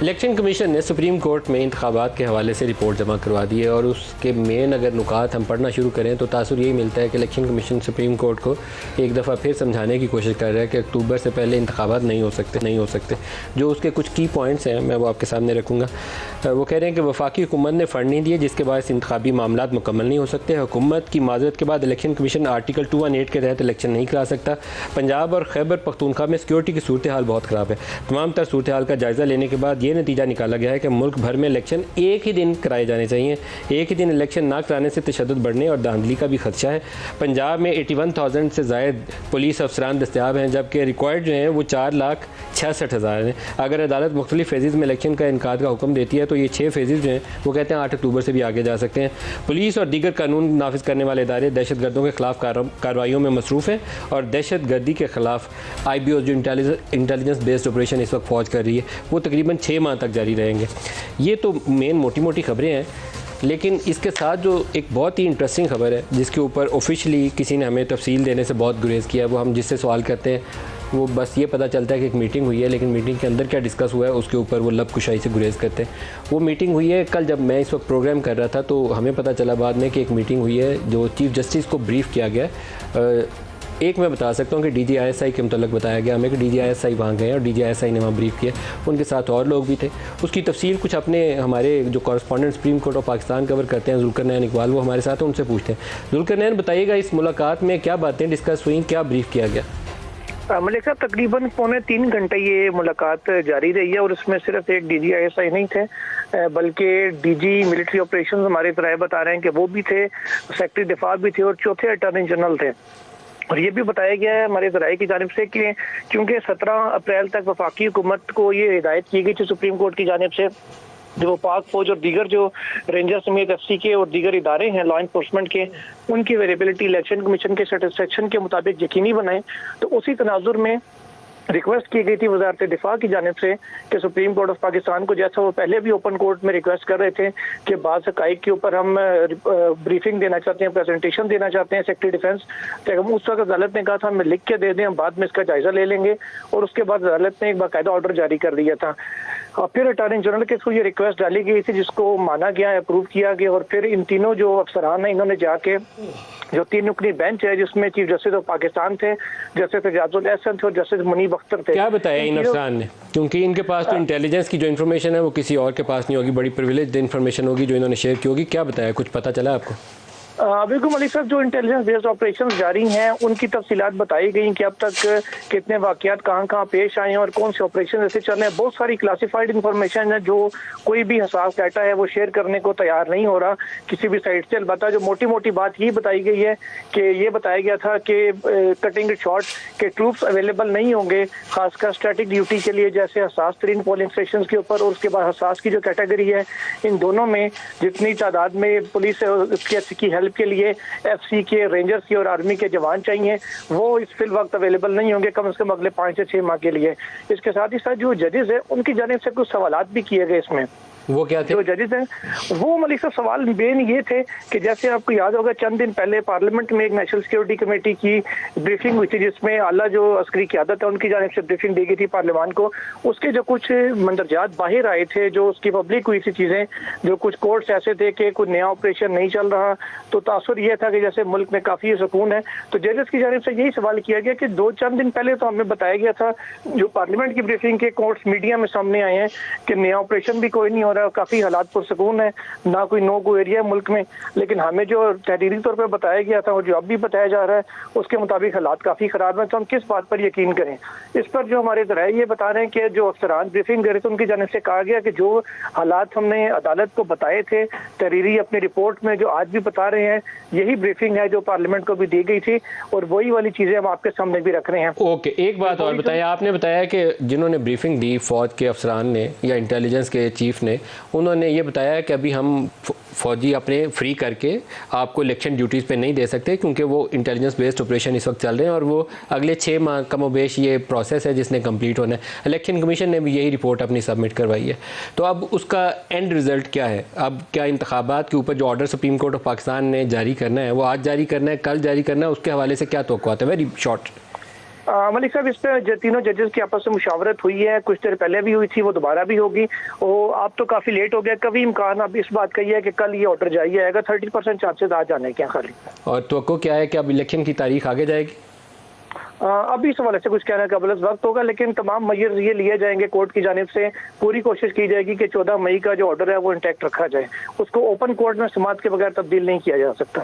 Election commission ने supreme court में इंतखाबात के हवाले से रिपोर्ट जमा करवा दी है और उसके मेन अगर नुकात हम पढ़ना शुरू करें तो तासुर यही मिलता है कि इलेक्शन कमीशन सुप्रीम कोर्ट को एक दफ़ा फिर समझाने की कोशिश कर रहा है कि अक्टूबर से पहले इंतखाबात नहीं हो सकते। जो उसके कुछ की पॉइंट्स हैं मैं वो आपके सामने रखूँगा। वो कह रहे हैं कि वफाकी हुकूमत ने फ़ंड नहीं दिए जिसके बाद इंतखाबी मामलात मुकम्मल नहीं हो सकते। हुकूमत की माजरत के बाद इलेक्शन कमीशन आर्टिकल 218 के तहत इलेक्शन नहीं करा सकता। पंजाब और खैबर पख्तूनख्वा में सिक्योरिटी की सूरत हाल बहुत ख़राब है। तमाम तर सूरत हाल का जायज़ा लेने के बाद ये नतीजा निकाला गया है कि मुल्क भर में इलेक्शन एक ही दिन कराए जाने चाहिए। एक ही दिन इलेक्शन ना कराने से तशद्दुद बढ़ने और धांधली का भी खदशा है। पंजाब में 81,000 से ज़ायद पुलिस अफसरान दस्तियाब हैं जबकि रिक्वायर्ड जो हैं वो 4,66,000 हैं। अगर अदालत मुख्तलिफ फेज़ में इलेक्शन का इनकाद का हुक्म देती है तो ये 6 फेज़ जो हैं वो कहते हैं 8 अक्टूबर से भी आगे जा सकते हैं। पुलिस और दीगर कानून नाफिज करने वाले इदारे दहशत गर्दों के खिलाफ कार्रवाइयों में मसरूफ़ हैं और दहशत गर्दी के खिलाफ IBO जो इंटेलिजेंस बेस्ड ऑपरेशन इस वक्त फ़ौज कर रही है वो तकरीबन 6 माह तक जारी रहेंगे। ये तो मेन मोटी मोटी खबरें हैं, लेकिन इसके साथ जो एक बहुत ही इंटरेस्टिंग खबर है जिसके ऊपर ऑफिशियली किसी ने हमें तफसील देने से बहुत गुरेज़ किया, वो हम जिससे सवाल करते हैं वो बस ये पता चलता है कि एक मीटिंग हुई है, लेकिन मीटिंग के अंदर क्या डिस्कस हुआ है उसके ऊपर वो लब कुशाई से गुरेज़ करते हैं। वो मीटिंग हुई है कल जब मैं इस वक्त प्रोग्राम कर रहा था तो हमें पता चला बाद में कि एक मीटिंग हुई है जो चीफ़ जस्टिस को ब्रीफ़ किया गया। एक मैं बता सकता हूँ कि DGISI के मतलब बताया गया हमें कि DGISI वहाँ गए और DGISI ने वहाँ ब्रीफ़ किया, उनके साथ और लोग भी थे। उसकी तफसील कुछ अपने हमारे जो correspondent supreme court of Pakistan cover करते हैं जुल्करनैन इकबाल, वो हमारे साथ हैं, उनसे पूछते हैं। जुल्करनैन बताइएगा इस मुलाकात में क्या बातें डिस्कस हुई, क्या ब्रीफ़ किया गया? मलिक साहब तकरीबन 2.25 घंटे ये मुलाकात जारी रही है और उसमें सिर्फ एक DGISI नहीं थे बल्कि DG मिलिट्री ऑपरेशन हमारे ज़राए बता रहे हैं कि वो भी थे, सेक्रेटरी दिफा भी थे और चौथे अटॉर्नी जनरल थे। और ये भी बताया गया है हमारे ज़राए की जानिब से कि क्योंकि 17 अप्रैल तक वफाकी हुकूमत को ये हिदायत की गई थी सुप्रीम कोर्ट की जानिब से जो पाक फौज और दीगर जो रेंजर समेत FC के और दीगर इदारे हैं लॉ इन्फोर्समेंट के, उनकी अवेलेबिलिटी इलेक्शन कमीशन के सेटिस्फेक्शन के मुताबिक यकीनी बनाएं। तो उसी तनाजुर में रिक्वेस्ट की गई थी वजारत दिफा की जानिब से कि सुप्रीम कोर्ट ऑफ पाकिस्तान को, जैसा वो पहले भी ओपन कोर्ट में रिक्वेस्ट कर रहे थे कि बाज़ हक़ाइक़ के ऊपर हम ब्रीफिंग देना चाहते हैं, प्रेजेंटेशन देना चाहते हैं सेक्रेटरी डिफेंस, तो हम उस वक्त अदालत ने कहा था हमें लिख के दे दें, हम बाद में इसका जायज़ा ले लेंगे। और उसके बाद अदालत ने एक बाकायदा ऑर्डर जारी कर दिया था और फिर अटॉर्नी जनरल के थ्रू ये रिक्वेस्ट डाली गई थी जिसको माना गया, अप्रूव किया गया। और फिर इन तीनों जो अफसरान हैं इन्होंने जाके जो 3 रुकनी बेंच है जिसमें चीफ जस्टिस ऑफ पाकिस्तान थे, जस्टिस एजाजुल एहसन थे और जस्टिस मुनीब अख्तर थे। क्या बताया इन अफसरान ने? क्योंकि इनके पास तो इंटेलिजेंस की जो इन्फॉर्मेशन है वो किसी और के पास नहीं होगी, बड़ी प्रिविलेज्ड इन्फॉर्मेशन होगी जो इन्होंने शेयर की होगी। क्या बताया, कुछ पता चला आपको? बिल्कुल मलिक साहब, जो इंटेलिजेंस बेस्ड ऑपरेशन जारी हैं उनकी तफसीलात बताई गई कि अब तक कितने वाकयात कहाँ कहाँ पेश आए हैं और कौन से ऑपरेशन ऐसे चल रहे हैं। बहुत सारी क्लासिफाइड इंफॉर्मेशन है जो कोई भी हसास डाटा है वो शेयर करने को तैयार नहीं हो रहा किसी भी साइड से। अलबत्ता जो मोटी मोटी बात ये बताई गई है कि ये बताया गया था कि कटिंग इट शॉर्ट के ट्रूप्स अवेलेबल नहीं होंगे खासकर स्टैटिक ड्यूटी के लिए, जैसे हसास तरीन पोलिंग स्टेशन के ऊपर और उसके बाद हसास की जो कैटेगरी है इन दोनों में जितनी तादाद में पुलिस की हेल्प के लिए FC के, रेंजर्स की और आर्मी के जवान चाहिए वो इस फिल वक्त अवेलेबल नहीं होंगे कम से कम अगले 5 से 6 माह के लिए। इसके साथ ही साथ जो जजेस है उनकी जानिब से कुछ सवालात भी किए गए इसमें। वो क्या थे? जो जजेस हैं वो मलिक साहब सवाल मेन ये थे कि जैसे आपको याद होगा चंद दिन पहले पार्लियामेंट में एक नेशनल सिक्योरिटी कमेटी की ब्रीफिंग हुई थी जिसमें आला जो अस्करी क़यादत है उनकी जानिब से ब्रीफिंग दी गई थी पार्लियामान को। उसके जो कुछ मंदरजात बाहर आए थे, जो उसकी पब्लिक हुई थी चीज़ें, जो कुछ कोर्ट्स ऐसे थे कि कोई नया ऑपरेशन नहीं चल रहा, तो तासुर ये था कि जैसे मुल्क में काफ़ी सुकून है। तो जजेस की जानिब से यही सवाल किया गया कि 2-4 दिन पहले तो हमें बताया गया था जो पार्लियामेंट की ब्रीफिंग के कोर्ट्स मीडिया में सामने आए हैं कि नया ऑपरेशन भी कोई नहीं हो रहा, काफ़ी हालात पुरसकून है, ना कोई नो गो एरिया है मुल्क में। लेकिन हमें जो तहरीरी तौर पर बताया गया था और जो अब भी बताया जा रहा है उसके मुताबिक हालात काफ़ी ख़राब हैं। तो हम किस बात पर यकीन करें? इस पर जो हमारे ज़राए ये बता रहे हैं कि जो अफसरान ब्रीफिंग दे रहे थे उनकी जानिब से कहा गया कि जो हालात हमने अदालत को बताए थे तहरीरी अपनी रिपोर्ट में जो आज भी बता रहे हैं यही ब्रीफिंग है जो पार्लियामेंट को भी दी गई थी और वही वाली चीज़ें हम आपके सामने भी रख रहे हैं। ओके, एक बात और बताइए, आपने बताया कि जिन्होंने ब्रीफिंग दी फौज के अफसरान ने या इंटेलिजेंस के चीफ ने, उन्होंने ये बताया कि अभी हम फ़ौजी अपने फ्री करके आपको इलेक्शन ड्यूटीज़ पे नहीं दे सकते क्योंकि वो इंटेलिजेंस बेस्ड ऑपरेशन इस वक्त चल रहे हैं और वो अगले 6 माह कमोबेश ये प्रोसेस है जिसने कंप्लीट होना है। इलेक्शन कमीशन ने भी यही रिपोर्ट अपनी सबमिट करवाई है। तो अब उसका एंड रिज़ल्ट क्या है? अब क्या इंतखाबात के ऊपर जो order supreme court of Pakistan ने जारी करना है वो आज जारी करना है, कल जारी करना है, उसके हवाले से क्या तवक्कुआत है? Very short. मलिक साहब, इस पे तीनों जजेस की आपस में मुशावरत हुई है, कुछ देर पहले भी हुई थी, वो दोबारा भी होगी। और अब तो काफी लेट हो गया, कभी इम्कान अब इस बात का ही है कि कल ये ऑर्डर जारी आएगा। 30% चांसेस आ जाने के खाली। और तो क्या है कि अब इलेक्शन की तारीख आगे जाएगी? अभी इस हवाले से कुछ कहने का बलस वक्त होगा, लेकिन तमाम मेजर्स ये लिए जाएंगे कोर्ट की जानिब से। पूरी कोशिश की जाएगी कि 14 मई का जो ऑर्डर है वो इंटैक्ट रखा जाए, उसको ओपन कोर्ट में समाअत के बगैर तब्दील नहीं किया जा सकता।